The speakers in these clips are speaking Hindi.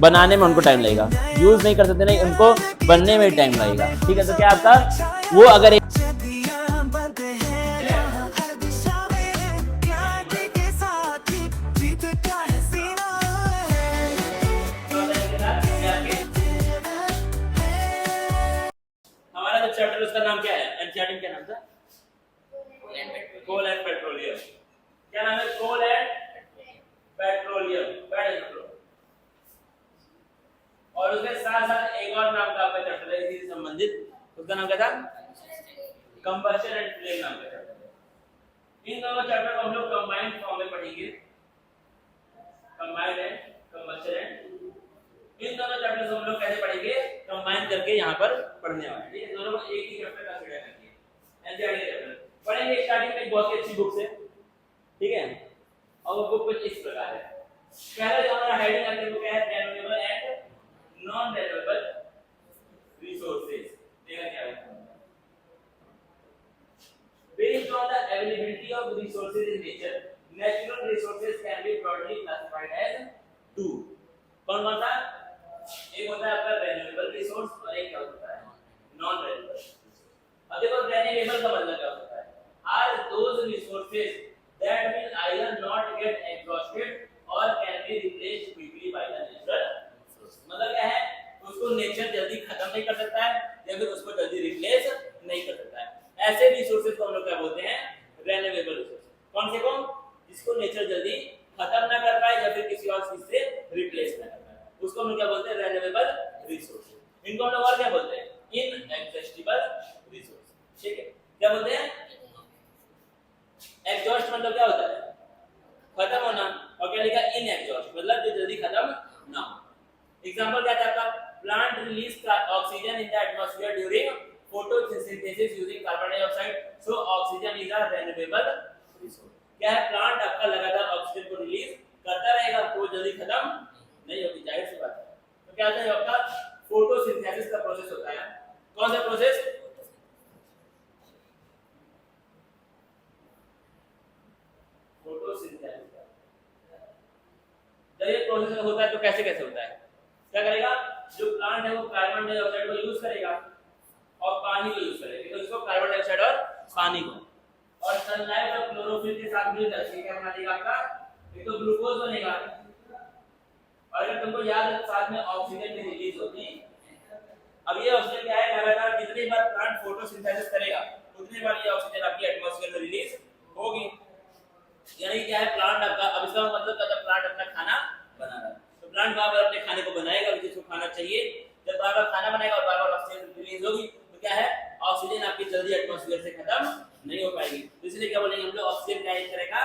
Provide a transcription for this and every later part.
बनाने में उनको टाइम लगेगा, यूज नहीं कर सकते नहीं, उनको बनने में टाइम लगेगा। ठीक है, तो क्या आपका वो अगर एक हमारा जो चैप्टर उसका नाम क्या है, एनसीईआरटी में क्या नाम था, कोल एंड पेट्रोलियम। क्या नाम है, कोल एंड पेट्रोलियम। और उसके साथ साथ एक और नाम का आपका चैप्टर है इसी से संबंधित, उसका नाम क्या था, कंबशन एंड फ्लेम नाम का चैप्टर है। इन दोनों चैप्टर को हम लोग कंबाइंड फॉर्म में पढ़ेंगे, कंबाइंड एंड कंबशन एंड, इन दोनों चैप्टर्स को हम लोग कैसे पढ़ेंगे, कंबाइन करके यहाँ पर पढ़ने वाले हैं। ठीक है, दोनों को एक ही चैप्टर कंसीडर करेंगे, एनसीईआरटी चैप्टर पढ़ेंगे। स्टार्टिंग में एक बहुत ही अच्छी बुक से, ठीक है, और वो बुक कुछ इस प्रकार है। पहला जो हमारा हेडिंग है वो क्या है, renewable and non renewable resources. देखा क्या है, based on the availability of resources in nature, natural resources can be broadly classified as two. कौन कौन सा, एक होता है आपका रिन्यूएबल रिसोर्स और एक क्या होता है, नॉन रिन्यूएबल। अब देखो रिन्यूएबल का मतलब क्या होता है, are those resources that will either not get exhausted और can be replaced quickly by the natural resource. मतलब क्या है, उसको नेचर जल्दी खत्म नहीं कर सकता है या फिर उसको जल्दी रिप्लेस नहीं कर सकता है। ऐसे रिसोर्सेज को हम लोग क्या बोलते हैं, रिन्यूएबल रिसोर्स। कौन से कौन, जिसको नेचर जल्दी खत्म ना कर पाए या फिर किसी और चीज से रिप्लेस ना कर पाए, उसको हम लोग क्या बोलते हैं, रिन्यूएबल रिसोर्स। इनको हम लोग और क्या बोलते हैं, इनएग्जॉस्टिबल रिसोर्स। ठीक है, क्या बोलते हैं, एग्जॉस्ट मतलब क्या होता है, खत्म होना, और क्या लिखा, इनएग्जॉस्ट मतलब जो जल्दी खत्म ना हो। एग्जांपल क्या था आपका, plant release oxygen in the atmosphere during photosynthesis using carbon dioxide, so oxygen is a renewable resource। क्या है, प्लांट आपका लगातार ऑक्सीजन को रिलीज करता रहेगा, वो जल्दी खत्म नहीं होगी, जाहिर सी बात है। तो क्या होता है, आपका फोटोसिंथेसिस का प्रोसेस होता है। कौन सा प्रोसेस, फोटोसिंथेसिस। जब ये प्रोसेस होता है तो कैसे कैसे होता है, क्या करेगा, जो प्लांट है वो कार्बन डाइऑक्साइड को यूज करेगा और पानी को यूज करेगा, तो इसको कार्बन डाइऑक्साइड और पानी को, और सनलाइट और क्लोरोफिल के साथ मिलकर क्या बना देगा आपका, एक तो ग्लूकोज बनेगा, और अगर तुमको याद है साथ में ऑक्सीजन भी रिलीज होती है। अब ये ऑक्सीजन क्या है, लगातार जितनी बार प्लांट फोटोसिंथेसिस करेगा उतनी बार ये ऑक्सीजन आपकी एटमॉस्फेयर में रिलीज होगी। यानी क्या है, प्लांट आपका, अब इसका मतलब क्या है, प्लांट अपना खाना बना रहा है, तो प्लांट बार-बार अपने खाने को बनाएगा जिसको खाना चाहिए, जब बार-बार खाना बनाएगा और बार-बार ऑक्सीजन रिलीज होगी तो क्या है, ऑक्सीजन आपकी जल्दी एटमॉस्फेयर से खत्म नहीं हो पाएगी। तो इसलिए क्या बोलेंगे हम लोग, ऑक्सीजन क्या यूज करेगा,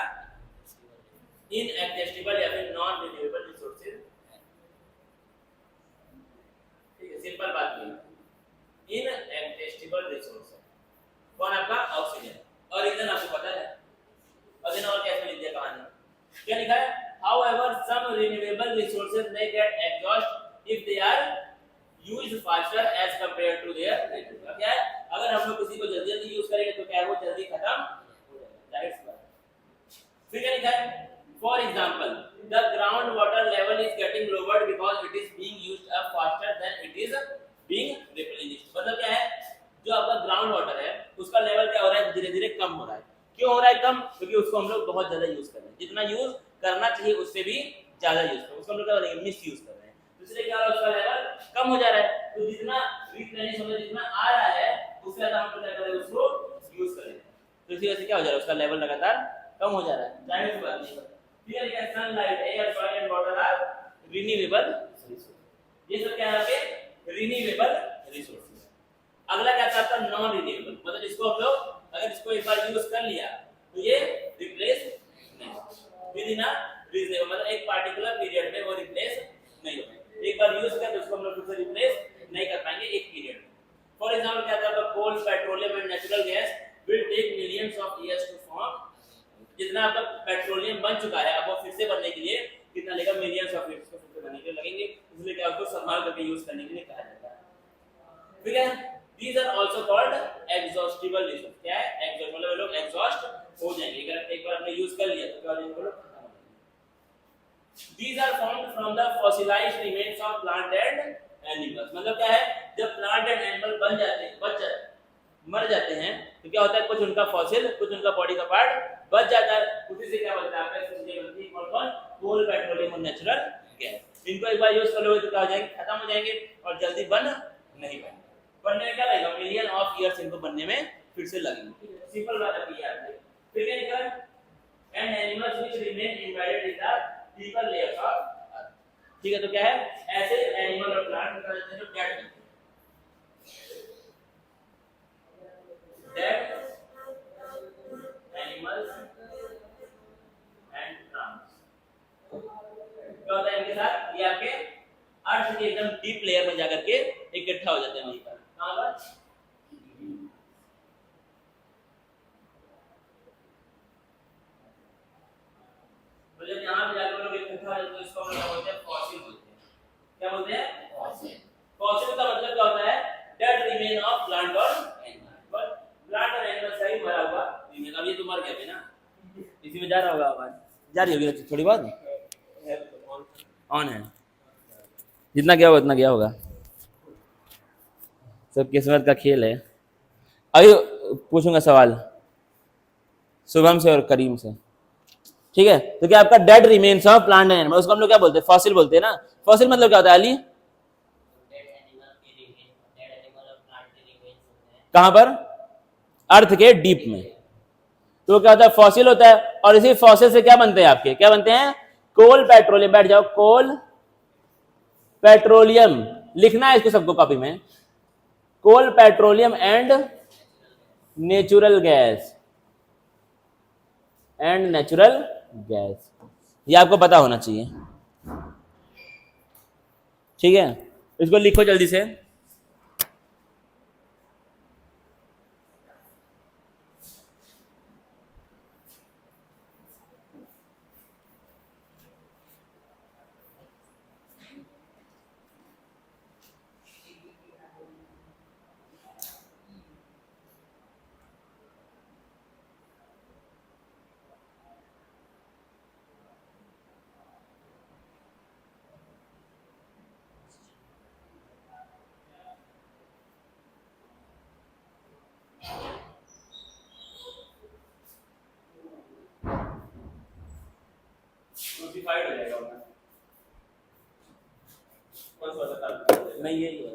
इनएग्जॉस्टिबल या फिर नॉन रिन्यूएबल रिसोर्सेज। ठीक है, सिंपल बात है, इनएग्जॉस्टिबल रिसोर्स कौन, आपका ऑक्सीजन। और रीजन आपको पता है, और देन और कैसे लिख दिया कहानी, क्या लिखा है, however some renewable resources may get exhaust if they are used faster as compared to their nature। क्या है, अगर हम लोग किसी को जल्दी जल्दी यूज करेंगे तो क्या है, वो जल्दी खत्म हो जाएगा, जाहिर सी बात है। फिर क्या लिखा है, for example the ground water level is getting lowered because it is being used up faster than it is being replenished। मतलब क्या है, जो आपका ग्राउंड वाटर है उसका लेवल क्या हो रहा है, धीरे धीरे कम हो रहा है। क्यों हो रहा है कम, क्योंकि उसको हम लोग बहुत ज्यादा यूज कर रहे हैं, जितना यूज करना चाहिए उससे भी ज्यादा यूज कर रहे हैं, उसको हम लोग क्या बोलेंगे, मिस यूज कर रहे हैं, इसलिए क्या हो रहा है, उसका लेवल कम हो जा रहा है। तो जितना रिप्लेनिश होने जितना आ रहा है उससे ज्यादा हम लोग क्या करें, उसको यूज करें, तो इसी वजह से क्या हो जा रहा है, उसका लेवल लगातार कम हो जा रहा है, जाहिर सी बात नहीं है। क्लियर है, sunlight, air, soil and water are renewable resource, ये सब क्या है आपके रिन्यूएबल रिसोर्सेज। अगला क्या आता है, नॉन रिन्यूएबल, मतलब इसको हम लोग अगर इसको एक बार यूज कर लिया तो ये रिप्लेस नहीं होगा विद इन अ रीजनेबल, मतलब एक पार्टिकुलर पीरियड में वो रिप्लेस नहीं होगा। एक बार यूज कर तो उसको हम लोग फिर से रिप्लेस नहीं कर पाएंगे एक पीरियड में। फॉर एग्जांपल क्या था, coal, petroleum and natural gas will take millions of years to form. जितना आपका पेट्रोलियम बन चुका है अब वो फिर से बनने के लिए कितना लगेगा, मिलियंस ऑफ इयर्स को फिर से बनने के लिए लगेंगे, इसलिए क्या उसको संभाल करके यूज करने के लिए कहा जाता है। ठीक है, these are also called exhaustible resource। क्या है, एग्जॉस्ट मतलब ये लोग एग्जॉस्ट हो जाएंगे, अगर एक बार आपने यूज कर लिया तो क्या हो जाएंगे, लोग खत्म हो जाएंगे। These are formed from the fossilized remains of plant and animals. मतलब क्या है, जब प्लांट एंड एनिमल बन जाते हैं, मर जाते हैं, तो क्या होता है, कुछ उनका फॉसिल, कुछ उनका बॉडी का पार्ट बच जाता है, उसी से क्या बनता है, आपका चीजें बनती है, कौन कोल, पेट्रोलियम और नेचुरल गैस। इनको एक बार यूज कर लोगे तो क्या हो जाएंगे, खत्म हो जाएंगे और जल्दी बन नहीं पाएंगे। बनने में क्या लगेगा, मिलियन ऑफ ईयर्स इनको बनने में फिर से लगेंगे। सिंपल बात है यार। फिर क्या निकला, and animals which remain embedded in the deeper layers of earth. ठीक है, तो क्या है, ऐसे एनिमल और प्लांट निकल जाते हैं जो डेड होते हैं, डेड एनिमल्स एंड प्लांट्स। क्या होता है इनके साथ, ये आपके अर्थ के एकदम डीप लेयर में जाकर के इकट्ठा हो जाते हैं वहीं पर। कहां पर, तो जब यहां पे जाकर लोग इकट्ठा हो जाते हैं तो इसको हम क्या बोलते हैं, फॉसिल बोलते हैं। क्या बोलते हैं, फॉसिल। फॉसिल का मतलब क्या होता है, डेड रिमेन ऑफ प्लांट और एनिमल। प्लांट और एनिमल का ही मरा हुआ रिमेन। अब ये तो मर गया ना, इसी में जा रहा होगा आवाज, जा रही होगी थोड़ी बहुत, ऑन है, जितना गया होगा उतना गया होगा, सब किस्मत का खेल है। अभी पूछूंगा सवाल शुभम से और करीम से, ठीक है। तो क्या आपका dead remains of plant and animal, उसको हम लोग क्या बोलते हैं, फॉसिल बोलते हैं ना। फॉसिल मतलब क्या होता है अली, कहां पर, अर्थ के डीप में। तो क्या होता है, फॉसिल होता है, और इसी फॉसिल से क्या बनते हैं आपके, क्या बनते हैं, कोल, पेट्रोलियम। बैठ जाओ, कोल, पेट्रोलियम लिखना है इसको सबको कॉपी में, coal, petroleum and natural gas, and natural gas, ये आपको पता होना चाहिए, ठीक है। इसको लिखो जल्दी से। नोटिफाइड हो जाएगा वरना कौन सा बता नहीं, यही है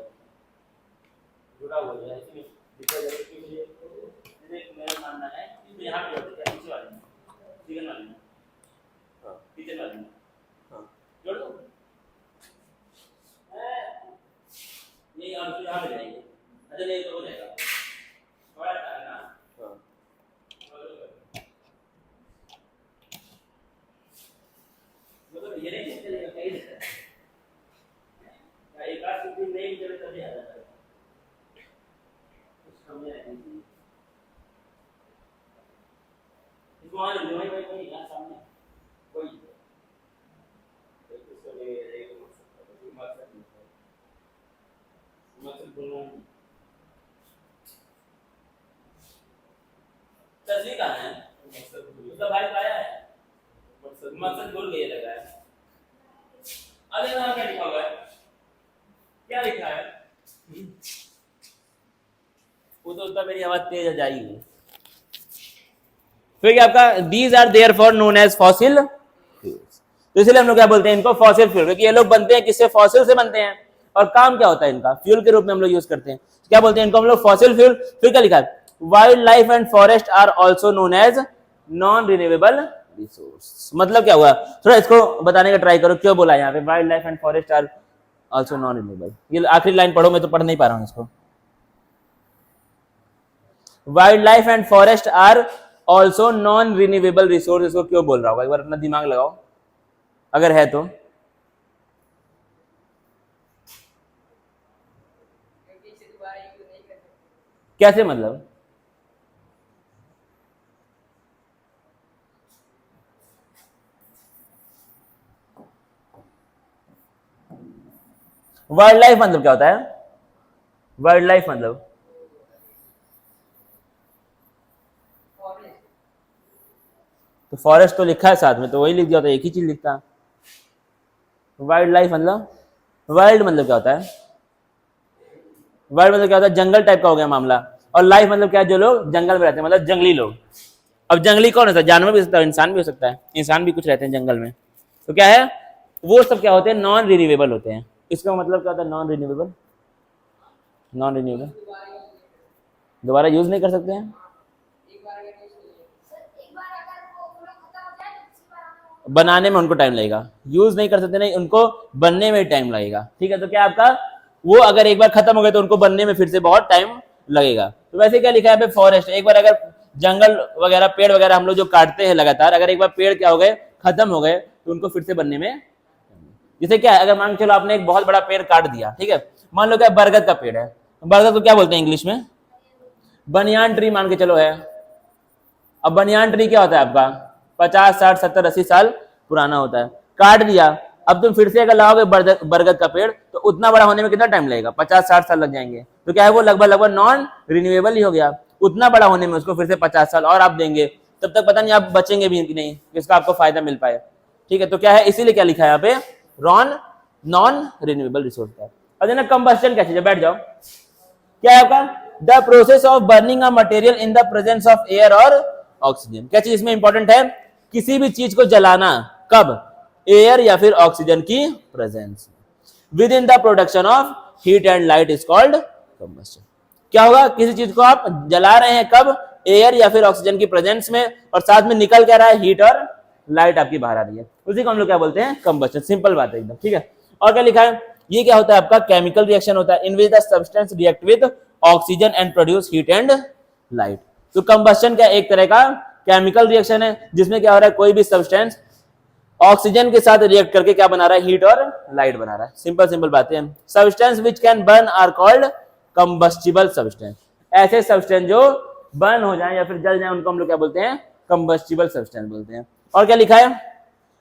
जुड़ा हुआ है, इसमें दिखा जाएगा कि मुझे मेरा मानना है कि यहां पे होता है, पीछे वाले में, चिकन वाले में, हां किचन वाले में, हां जोड़ दो, ये और यहां पे जाएंगे। अच्छा नहीं तो हो जाएगा थोड़ा सा ना, हां मतलब ये नहीं चलेगा, कहीं नहीं एक बार छुट्टी नहीं चले तभी आ जाता है, कुछ समझ नहीं चाहिए। इसको आ जाओ भाई भाई यहाँ सामने कोई इसको ले एक मकसद बोलना तस्वीर कहाँ है, उसका भाई पाया है, मकसद भूल गए लगा है। अरे यहाँ क्या लिखा हुआ है, क्या लिखा है, वो तो उतना मेरी आवाज तेज जाएगी। फिर क्या आपका, these are therefore known as fossil fuels, तो इसलिए हम लोग क्या बोलते हैं इनको, फॉसिल फ्यूल, क्योंकि ये लोग बनते हैं किससे, फॉसिल से बनते हैं, और काम क्या होता है इनका, फ्यूल के रूप में हम लोग यूज करते हैं, क्या बोलते हैं इनको हम लोग, फॉसिल फ्यूल। फिर क्या लिखा है, wildlife and forest are also known as non renewable resource. मतलब क्या हुआ, थोड़ा इसको बताने का ट्राई करो, क्यों बोला यहाँ पे wildlife and forest are also non renewable. ये आखिरी लाइन पढ़ो, मैं तो पढ़ नहीं पा रहा हूँ इसको। Wildlife and forest are also non renewable resource, इसको क्यों बोल रहा होगा, एक बार अपना दिमाग लगाओ अगर है तो। कैसे मतलब, वाइल्ड लाइफ मतलब क्या होता है, वाइल्ड लाइफ मतलब तो फॉरेस्ट तो लिखा है साथ में, तो वही लिख दिया, तो एक ही चीज लिखता। वाइल्ड लाइफ मतलब, वाइल्ड मतलब क्या होता है, वाइल्ड मतलब क्या होता है, जंगल टाइप का हो गया मामला। और लाइफ मतलब क्या है, जो लोग जंगल में रहते हैं, मतलब जंगली लोग। अब जंगली कौन होता है, जानवर भी हो सकता है, इंसान भी हो सकता है, इंसान भी कुछ रहते हैं जंगल में। तो क्या है, वो सब क्या होते हैं, नॉन रिन्यूएबल होते हैं। इसका मतलब क्या होता है, नॉन रिन्यूएबल, नॉन रिन्यूएबल, दोबारा यूज नहीं कर सकते हैं, बनाने में उनको टाइम लगेगा, यूज नहीं कर सकते, नहीं उनको बनने में टाइम लगेगा। ठीक है, तो क्या आपका वो अगर एक बार खत्म हो गए तो उनको बनने में फिर से बहुत टाइम लगेगा। तो वैसे क्या लिखा है पे, फॉरेस्ट, एक बार अगर जंगल वगैरह पेड़ वगैरह हम लोग जो काटते हैं लगातार, अगर एक बार पेड़ क्या हो गए, खत्म हो गए, तो उनको फिर से बनने में, जैसे क्या है, अगर मान के चलो आपने एक बहुत बड़ा पेड़ काट दिया, ठीक है, मान लो क्या बरगद का पेड़ है, बरगद को क्या बोलते हैं इंग्लिश में, बनियान ट्री मान के चलो है। अब बनियान ट्री क्या होता है आपका, 50 60 70 80 साल पुराना होता है, काट दिया, अब तुम फिर से अगर लाओगे बरगद का पेड़, तो उतना बड़ा होने में कितना टाइम लगेगा, 50 60 साल लग जाएंगे। तो क्या है, वो लगभग लगभग नॉन रिन्यूएबल ही हो गया। उतना बड़ा होने में उसको फिर से 50 साल और आप देंगे, तब तक पता नहीं आप बचेंगे भी कि नहीं, जिसका आपको फायदा मिल पाए। ठीक है, तो क्या है, इसीलिए क्या लिखा है यहाँ पे, नॉन रिन्यूएबल रिसोर्स का। अब ना कंबस्टन क्या चीज है, बैठ जाओ, क्या है आपका, the process of burning a material in the presence of air और ऑक्सीजन। क्या चीज इसमें इंपॉर्टेंट है, किसी भी चीज को जलाना, कब, एयर या फिर ऑक्सीजन की presence, with in the production of heat and light is called combustion. क्या होगा, किसी चीज को आप जला रहे हैं कब, एयर या फिर ऑक्सीजन की प्रेजेंस में, और साथ में निकल क्या रहा है, हीट और लाइट आपकी बाहर आ रही है, उसी को हम लोग क्या बोलते हैं, कंबस्टन। सिंपल बात है एकदम। ठीक है, और क्या लिखा है, ये क्या होता है आपका, केमिकल रिएक्शन होता है, in which the substance react with oxygen and produce heat and light. तो कंबस्टन का एक तरह का केमिकल रिएक्शन है, जिसमें क्या हो रहा है, कोई भी सब्सटेंस ऑक्सीजन के साथ रिएक्ट करके क्या बना रहा है, हीट और लाइट बना रहा है। सिंपल सिंपल बातें हैं। Substance which can burn are called combustible substance. ऐसे सब्सटेंस जो बर्न हो जाए या फिर जल जाए, उनको हम लोग क्या बोलते हैं, कंबस्टिबल सब्सटेंस बोलते हैं। और क्या लिखा है,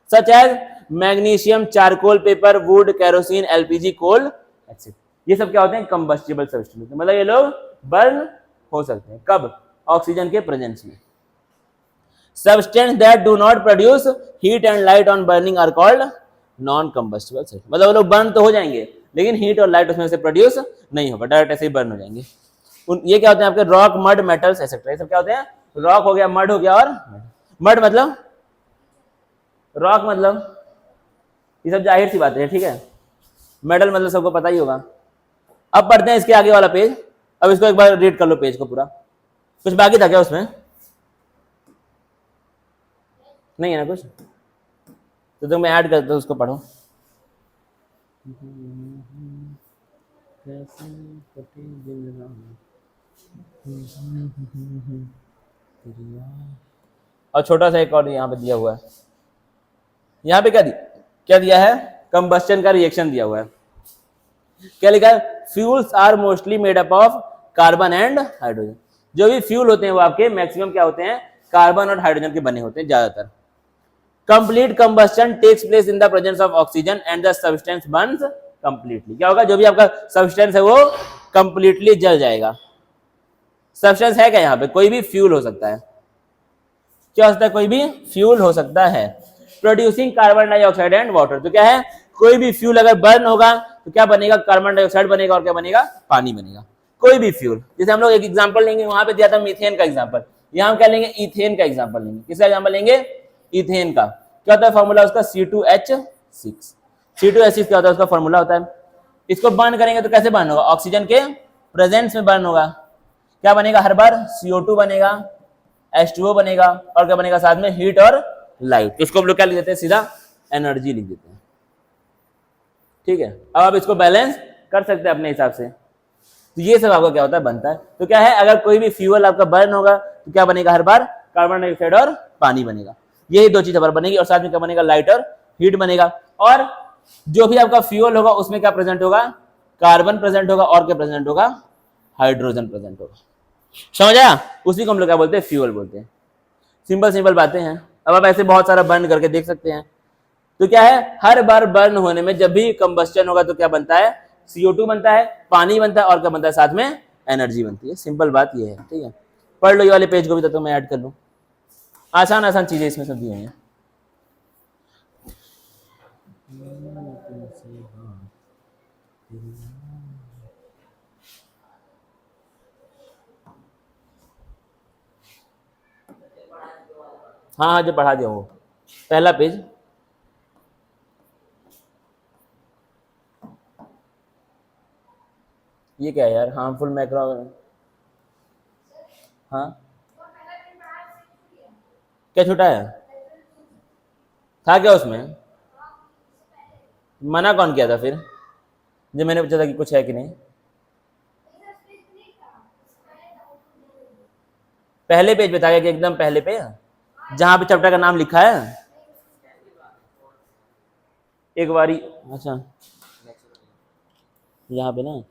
such as magnesium, charcoal, paper, wood, kerosene, LPG, coal, etcetera. ये सब क्या होते हैं, कंबस्टिबल सब्सटेंस, मतलब ये लोग बर्न हो सकते हैं, कब, ऑक्सीजन के प्रेजेंस में। Substance that do not produce heat and light on burning are called non-combustible substance। मतलब वो लोग बर्न तो हो जाएंगे, लेकिन हीट और लाइट उसमें से प्रोड्यूस नहीं होगा, डायरेक्ट ऐसे ही बर्न हो जाएंगे। ये क्या होते हैं आपके, रॉक, मड, मेटल्स, एक्सेट्रा। ये सब क्या होते हैं, रॉक हो गया, मड हो गया, और मड मतलब, रॉक मतलब, ये सब जाहिर सी बात है। ठीक है, मेटल मतलब सबको पता ही होगा। अब पढ़ते हैं इसके आगे वाला पेज। अब इसको एक बार रीड कर लो पेज को पूरा। कुछ बाकी था क्या उसमें, नहीं है ना कुछ, तो तुम ऐड कर दो, उसको पढ़ो। और छोटा सा एक और यहाँ पे दिया हुआ है, यहाँ पे क्या दिया है, कंबस्टन का रिएक्शन दिया हुआ है। क्या लिखा है, fuels are mostly made up of carbon and hydrogen. जो भी फ्यूल होते हैं वो आपके मैक्सिमम क्या होते हैं, कार्बन और हाइड्रोजन के बने होते हैं ज्यादातर। Complete combustion takes place in the presence of oxygen and the substance burns completely. क्या होगा, जो भी आपका सब्सटेंस है वो कंप्लीटली जल जाएगा। सब्सटेंस है क्या यहाँ पे, कोई भी फ्यूल हो सकता है, क्या हो सकता है, कोई भी फ्यूल हो सकता है। Producing carbon dioxide and water. तो क्या है, कोई भी फ्यूल अगर बर्न होगा तो क्या बनेगा, कार्बन डाइऑक्साइड बनेगा, और क्या बनेगा, पानी बनेगा। कोई भी फ्यूल, जैसे हम लोग एक एग्जांपल लेंगे, वहां पे दिया था मीथेन का एग्जांपल, यहाँ हम क्या लेंगे, इथेन का एग्जांपल लेंगे। किसका एग्जांपल लेंगे, इथेन का। क्या होता है फॉर्मूला उसका, C2H6। C2H6 क्या होता है, उसका फॉर्मूला होता है। इसको बर्न करेंगे तो कैसे बर्न होगा, ऑक्सीजन के प्रेजेंस में बर्न होगा। क्या बनेगा, हर बार CO2 बनेगा, H2O बनेगा, और क्या बनेगा साथ में, हीट और लाइट। इसको हम लोग क्या लिख देते हैं, सीधा एनर्जी लिख देते हैं। ठीक है, अब आप इसको बैलेंस कर सकते हैं अपने हिसाब से। तो ये सब आपका क्या होता है, बनता है। तो क्या है, अगर कोई भी फ्यूल आपका बर्न होगा तो क्या बनेगा, हर बार कार्बन डाइऑक्साइड और पानी बनेगा। यही दो चीज हमारा बनेगी, और साथ में क्या बनेगा, लाइट और हीट बनेगा। और जो भी आपका फ्यूल होगा उसमें क्या प्रेजेंट होगा, कार्बन प्रेजेंट होगा, और क्या प्रेजेंट होगा, हाइड्रोजन प्रेजेंट होगा। समझ आया, उसी को हम लोग क्या बोलते हैं, फ्यूल बोलते हैं। सिंपल सिंपल बातें हैं। अब आप ऐसे बहुत सारा बर्न करके देख सकते हैं। तो क्या है, हर बार बर्न होने में जब भी कंबस्टन होगा तो क्या बनता है, CO2 बनता है, पानी बनता है, और क्या बनता है, साथ में एनर्जी बनती है। सिंपल बात ये है। ठीक है, पढ़ लो ये वाले पेज को भी, तो मैं ऐड कर लूं। आसान आसान चीजें इसमें सब दी हुई हैं। हाँ हाँ, जो पढ़ा दिया वो पहला पेज। ये क्या है यार, हार्मफुल मैक्रो, हाँ क्या छोटा है, था क्या उसमें, मना कौन किया था फिर, जब मैंने पूछा था कि कुछ है कि नहीं। पहले पेज पे था क्या, कि एकदम पहले पे जहाँ पे चैप्टर का नाम लिखा है, एक बारी, अच्छा यहाँ पे ना,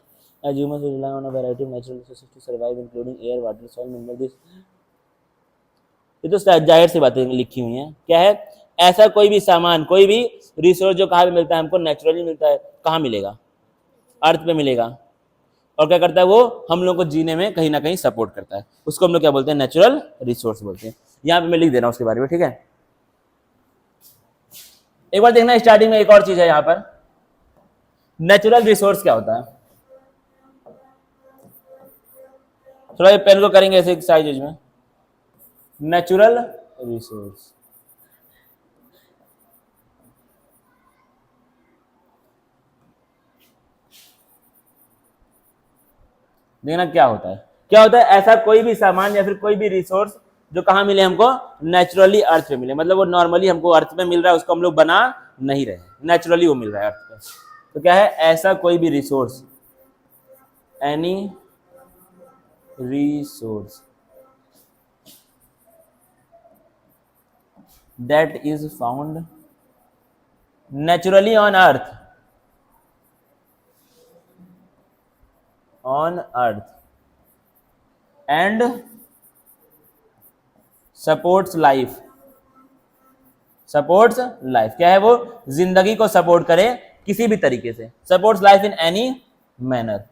as humans we rely on a variety of natural resources to survive including air, water, soil, mineral, this, ये तो जाहिर सी बातें लिखी हुई हैं। क्या है, ऐसा कोई भी सामान, कोई भी रिसोर्स जो कहाँ पे मिलता है हमको, नेचुरली मिलता है, कहाँ मिलेगा, अर्थ पे मिलेगा, और क्या करता है वो, हम लोग को जीने में कहीं ना कहीं सपोर्ट करता है, उसको हम लोग क्या बोलते हैं, नेचुरल रिसोर्स बोलते हैं। यहाँ पे मैं लिख दे रहा हूँ उसके बारे में, ठीक है। एक बार देखना स्टार्टिंग में एक और चीज है यहाँ पर, नेचुरल रिसोर्स क्या होता है, थोड़ा ये पेन को करेंगे ऐसे साइज में, नेचुरल रिसोर्स, देखना क्या होता है, क्या होता है, ऐसा कोई भी सामान या फिर कोई भी रिसोर्स जो कहाँ मिले हमको, नेचुरली अर्थ पे मिले, मतलब वो नॉर्मली हमको अर्थ पे मिल रहा है, उसको हम लोग बना नहीं रहे, नेचुरली वो मिल रहा है अर्थ पे। तो क्या है, ऐसा कोई भी resource, any resource that is found naturally on earth, on earth and supports life, supports life, क्या है वो, जिंदगी को सपोर्ट करे किसी भी तरीके से, supports life in any manner,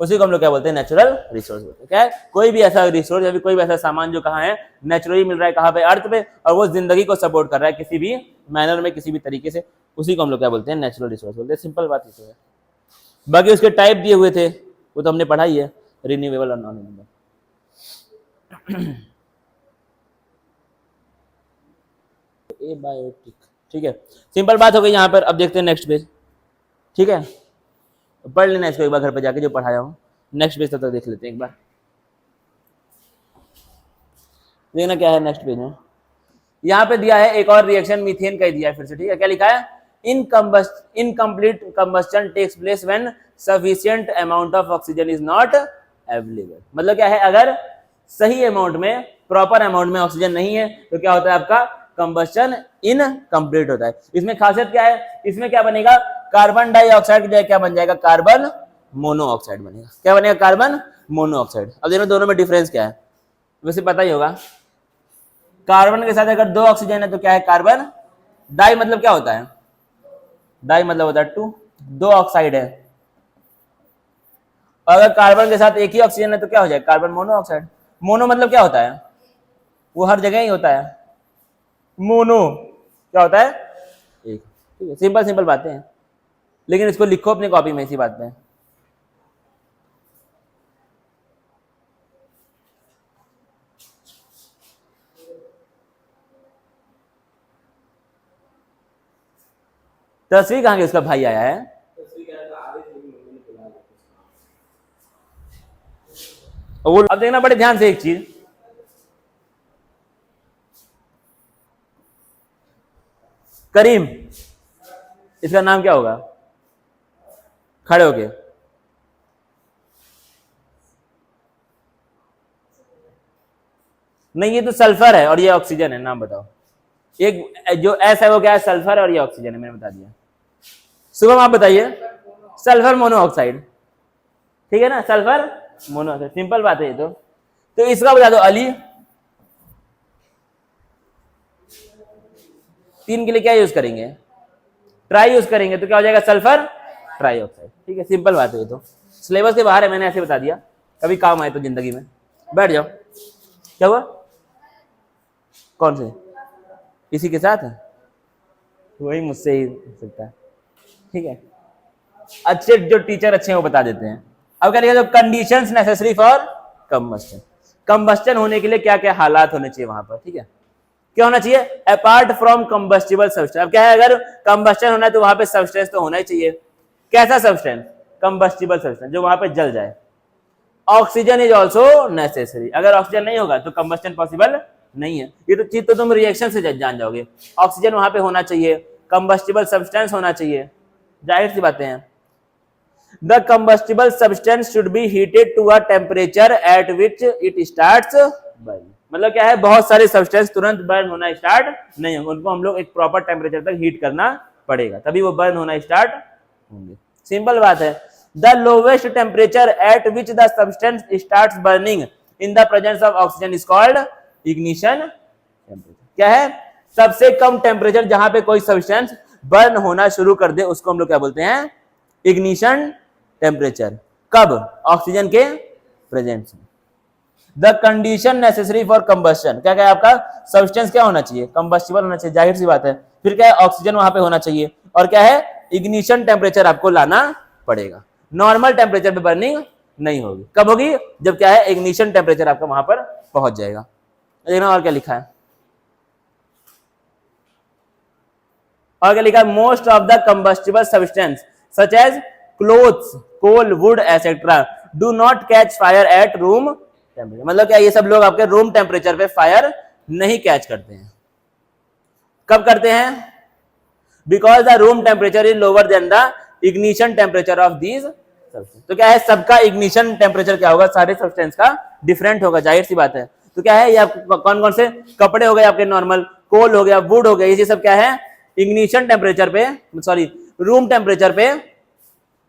उसी को हम लोग क्या बोलते हैं, नेचुरल रिसोर्स बोलते हैं। क्या है, कोई भी ऐसा रिसोर्स या फिर कोई भी ऐसा सामान जो कहाँ है, नेचुरली मिल रहा है, कहाँ पे, अर्थ पे, और वो जिंदगी को सपोर्ट कर रहा है किसी भी मैनर में, किसी भी तरीके से, उसी को हम लोग क्या बोलते हैं, नेचुरल रिसोर्स बोलते हैं। सिंपल बात ये है, बाकी उसके टाइप दिए हुए थे वो तो हमने पढ़ा ही है, रिन्यूएबल और नॉन रिन्यूएबल। एबायोटिक, ठीक है, सिंपल बात हो गई यहाँ पर। अब देखते हैं नेक्स्ट पेज, ठीक है, पढ़ लेना इसको एक बार घर पे जाके जो पढ़ाया हूँ, नेक्स्ट पेज तक देख लेते हैं एक बार, देखना क्या है नेक्स्ट पेज में। यहाँ पे दिया है एक और रिएक्शन मीथेन का ही दिया है फिर से, ठीक है, क्या लिखा है, incomplete combustion takes place when sufficient amount of oxygen is not available, मतलब क्या है, अगर सही अमाउंट में, प्रॉपर अमाउंट में ऑक्सीजन नहीं है तो क्या होता है आपका, कंबस्टन इनकम्प्लीट होता है। इसमें खासियत क्या है, इसमें क्या बनेगा, कार्बन डाइऑक्साइड की जगह क्या बन जाएगा, कार्बन मोनोऑक्साइड बनेगा, क्या बनेगा, कार्बन मोनोऑक्साइड। अब देखो दोनों में डिफरेंस क्या है, वैसे पता ही होगा, कार्बन के साथ अगर 2 ऑक्सीजन है तो क्या है, कार्बन डाई, मतलब क्या होता है, डाई मतलब होता है 2, 2 ऑक्साइड है, और अगर कार्बन के साथ एक ही ऑक्सीजन है तो क्या हो जाएगा, कार्बन मोनोऑक्साइड। मोनो मतलब क्या होता है, वो हर जगह ही होता है, मोनो क्या होता है, एक, ठीक है, सिंपल सिंपल बातें हैं, लेकिन इसको लिखो अपनी कॉपी में इसी बात में। तस्वीर कहाँ के, उसका भाई आया है, वो अब देखना बड़े ध्यान से एक चीज, करीम, इसका नाम क्या होगा, खड़े होके, नहीं ये तो सल्फर है और ये ऑक्सीजन है, नाम बताओ, एक जो एस है वो क्या है, सल्फर, और ये ऑक्सीजन है, मैंने बता दिया। शुभम आप बताइए, सल्फर मोनोऑक्साइड, ठीक है ना, सल्फर मोनोऑक्साइड, सिंपल बात है ये तो इसका बता दो, अली 3 के लिए क्या यूज करेंगे, ट्राई यूज करेंगे, तो क्या हो जाएगा, सल्फर ट्राईऑक्साइड, ठीक है, सिंपल बात है ये तो, सिलेबस के बाहर है, मैंने ऐसे बता दिया, कभी काम आए तो जिंदगी में। बैठ जाओ, क्या हुआ, कौन से, इसी के साथ है, वही मुझसे ही हो सकता है, ठीक है। अच्छे जो टीचर अच्छे हैं वो बता देते हैं। अब क्या लिखा, conditions necessary for combustion, combustion होने के लिए क्या क्या हालात होने चाहिए वहां पर, ठीक है। क्या होना चाहिए, अपार्ट फ्रॉम कंबस्टिबल सब्सटेंस। अब क्या है, अगर कंबस्टन होना है तो वहां पे सब्सटेंस तो होना ही चाहिए। कैसा सब्सटेंस, कंबस्टिबल सब्सटेंस जो वहां पे जल जाए। ऑक्सीजन इज ऑल्सो नेसेसरी, अगर ऑक्सीजन नहीं होगा तो कंबस्टन पॉसिबल नहीं है। ये तो चीज तो तुम रिएक्शन से जान जाओगे। ऑक्सीजन वहां पे होना चाहिए, कंबस्टिबल सब्सटेंस होना चाहिए, जाहिर सी बातें हैं। The combustible substance should be heated to a temperature at which it starts burning। मतलब क्या है, बहुत सारे सब्सटेंस तुरंत बर्न होना स्टार्ट नहीं होंगे, उनको हम लोग एक प्रॉपर टेम्परेचर तक हीट करना पड़ेगा, तभी वो बर्न होना स्टार्ट होंगे। सिंपल बात है। The lowest temperature at which the substance starts burning in the presence of oxygen is called ignition temperature. क्या है, सबसे कम टेम्परेचर जहां पे कोई सब्सटेंस बर्न होना शुरू कर दे उसको हम लोग क्या बोलते हैं, इग्निशन टेम्परेचर। कब, ऑक्सीजन के प्रेजेंस में। The condition necessary for combustion, क्या क्या है आपका, सब्सटेंस क्या होना चाहिए, कंबस्टिबल होना चाहिए, जाहिर सी बात है। फिर क्या है, ऑक्सीजन वहां पे होना चाहिए, और क्या है, इग्निशन टेम्परेचर आपको लाना पड़ेगा। नॉर्मल टेम्परेचर पे बर्निंग नहीं होगी, कब होगी, जब क्या है, इग्निशन टेम्परेचर आपका वहां पर पहुंच जाएगा। देखना और क्या लिखा है, और क्या लिखा है, most of the combustible substance such as clothes, coal, wood etcetera do not catch fire at room temperature. मतलब क्या, ये सब लोग आपके रूम टेम्परेचर पे फायर नहीं कैच करते हैं। कब करते हैं, because the room temperature is lower than the ignition temperature of these substance. तो क्या है, सबका इग्निशन टेम्परेचर क्या होगा, सारे सब्सटेंस का डिफरेंट होगा, जाहिर सी बात है। तो क्या है, ये कौन कौन से कपड़े हो गए आपके, नॉर्मल कोल हो गया, वुड हो गया, ये सब क्या है, इग्निशन टेम्परेचर पे, सॉरी रूम टेम्परेचर पे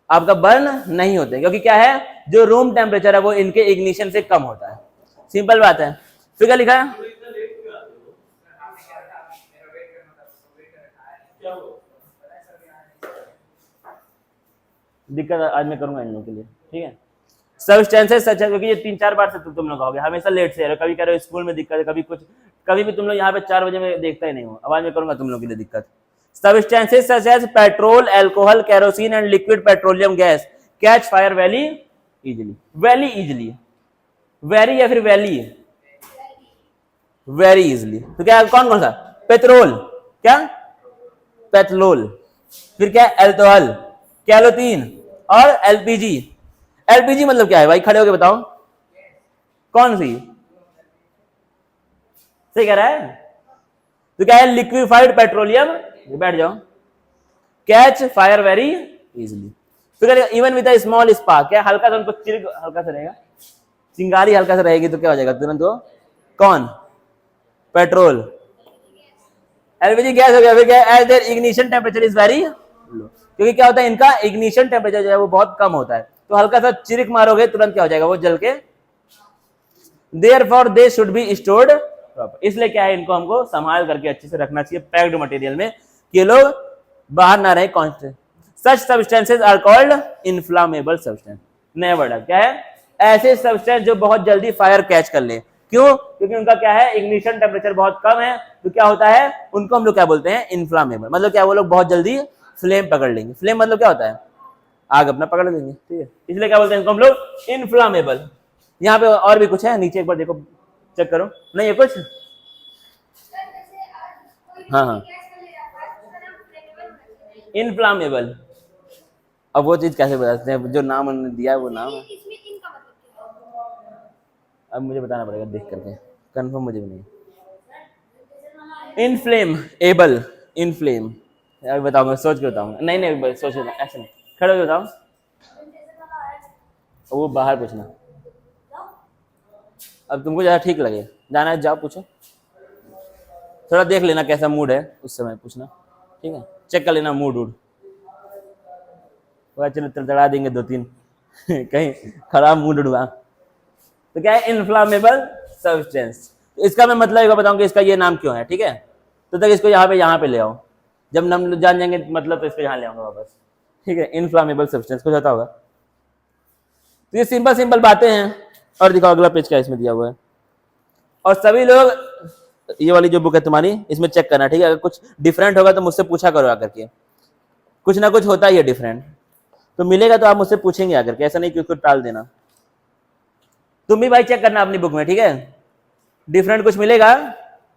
आपका बर्न नहीं होते, क्योंकि क्या है, जो रूम टेम्परेचर है वो इनके इग्निशन से कम होता है। सिंपल बात है। फिर क्या लिखा है, दिक्कत आज मैं करूंगा इन लोगों के लिए, ठीक है। सब्सटेंसेस सच है, क्योंकि ये 3-4 बार से तुम लोग कहोगे हमेशा लेट से, कभी कह रहे हो स्कूल में दिक्कत है, कभी कुछ, कभी भी तुम लोग यहाँ पे 4 बजे में देखता ही नहीं हो। अब आज मैं करूंगा तुम लोग के लिए दिक्कत। Substances such as petrol, alcohol, kerosene and liquid petroleum gas catch fire very easily, very easily, very या फिर वैली, very easily। तो क्या कौन कौन सा, पेट्रोल, क्या पेट्रोल, फिर क्या एल्कोहल, कैरोसिन और एलपीजी। एलपीजी मतलब क्या है भाई, खड़े होके बताओ, कौन सी, सही कह रहा है। तो क्या है, लिक्विफाइड पेट्रोलियम, बैठ जाओ, कैच फायर वेरी इजिली। फिर even with a small spark, क्या हल्का सा उनको चिर, हल्का सा रहेगा, चिंगारी हल्का सा रहेगी तो क्या हो जाएगा तुरंत वो, कौन, पेट्रोल, एलपीजी गैस हो गया। फिर क्या, as their ignition temperature is very low, क्योंकि क्या होता है, इनका इग्निशन टेम्परेचर जो है वो बहुत कम होता है, तो हल्का सा चिरिक मारोगे तुरंत क्या हो जाएगा, वो जल के। Therefore they should be stored proper, इसलिए क्या है, इनको हमको संभाल करके अच्छे से रखना चाहिए पैक्ड मटेरियल में, कि लोग बाहर ना रहे constant. Such substances are called inflammable substance. नया वर्ड है, क्या है, ऐसे सब्सटेंस जो बहुत जल्दी फायर कैच कर ले। क्यों, क्योंकि उनका क्या है, इग्निशन टेम्परेचर बहुत कम है, तो क्या होता है, उनको हम लोग क्या बोलते हैं, इन्फ्लामेबल। मतलब क्या, वो लोग बहुत जल्दी फ्लेम पकड़ लेंगे। फ्लेम मतलब क्या होता है, आग अपना पकड़ लेंगे, ठीक है, इसलिए क्या बोलते हैं इनको हम लोग, इन्फ्लामेबल। यहाँ पे और भी कुछ है, नीचे एक बार देखो, चेक करो, नहीं है कुछ, हाँ हाँ, इनफ्लामेबल। अब वो चीज कैसे बताते हैं, जो नाम उन्होंने दिया है वो नाम है, अब मुझे बताना पड़ेगा देख करके, कंफर्म मुझे भी नहीं। इनफ्लेम एबल, इनफ्लेम, यार बताऊंगा, सोच के बताऊंगा, नहीं नहीं सोच के, ऐसे नहीं, खड़े हो बताओ, वो बाहर पूछना, अब तुमको ज्यादा ठीक लगे, जाना है जाओ पूछो, थोड़ा देख लेना कैसा मूड है उस समय पूछना, ठीक है, चेक कर लेना मूड वूड, चलो तड़तड़ा देंगे 2-3 कहीं खराब मूड हुआ। तो क्या है, इन्फ्लामेबल सब्सटेंस। इसका मैं मतलब बताऊंगा इसका ये नाम क्यों है, ठीक है, तो तक इसको यहाँ पे ले आओ, जब नाम जान जाएंगे मतलब तो इसको यहाँ ले आऊंगा वापस, ठीक है। इन्फ्लामेबल सब्सटेंस कुछ होता होगा, तो ये सिंपल बातें हैं। और दिखाओ अगला पेज क्या इसमें दिया हुआ है। और सभी लोग ये वाली जो बुक है तुम्हारी, इसमें चेक करना, ठीक है। अगर कुछ डिफरेंट होगा तो मुझसे पूछा करो आकर के, कुछ ना कुछ होता ही है डिफरेंट, तो मिलेगा तो आप मुझसे पूछेंगे आकर के, ऐसा नहीं कि उसको टाल देना। तुम भी भाई चेक करना अपनी बुक में, ठीक है। डिफरेंट कुछ मिलेगा,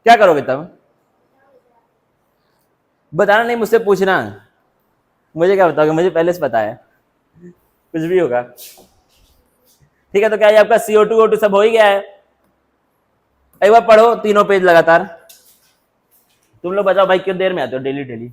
क्या करोगे तब? बताना नहीं, मुझसे पूछना। मुझे क्या बताओगे, मुझे पहले से पता है कुछ भी होगा। ठीक है, तो क्या ये आपका CO2 O2 सब हो ही गया है? एक बार पढ़ो तीनों पेज लगातार। तुम लोग बताओ भाई, कितनी देर में आते हो डेली डेली?